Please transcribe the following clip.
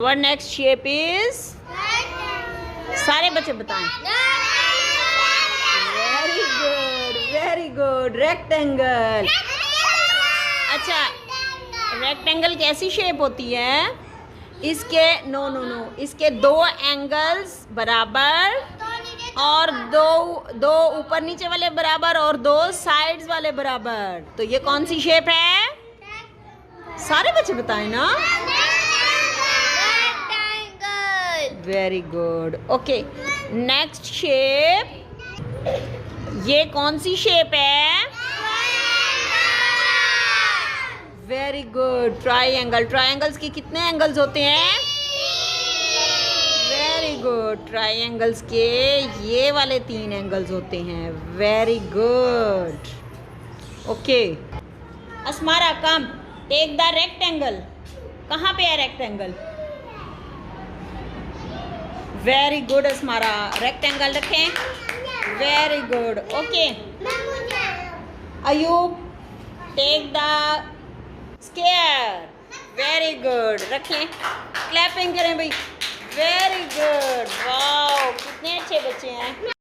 Our next shape is, सारे बच्चे बताएं। Very good rectangle. अच्छा, रेक्टेंगल कैसी शेप होती है? इसके नो इसके दो एंगल्स बराबर और दो ऊपर नीचे वाले बराबर और दो साइड्स वाले बराबर। तो ये कौन सी शेप है? सारे बच्चे बताएं ना। Very good. Okay, next shape, ये कौन सी शेप है? Very good, triangle. ट्राइंगल्स के कितने एंगल्स होते हैं? वेरी गुड, ट्राइंगल्स के ये वाले 3 एंगल्स होते हैं। Very good. Okay, Asmara come take the rectangle. कहाँ पे है rectangle? Very good Asmara, rectangle रखें। Very good. Okay, Ayub take the square. Very good, रखें। क्लैपिंग करें भाई। वेरी गुड, वाओ कितने अच्छे बच्चे हैं।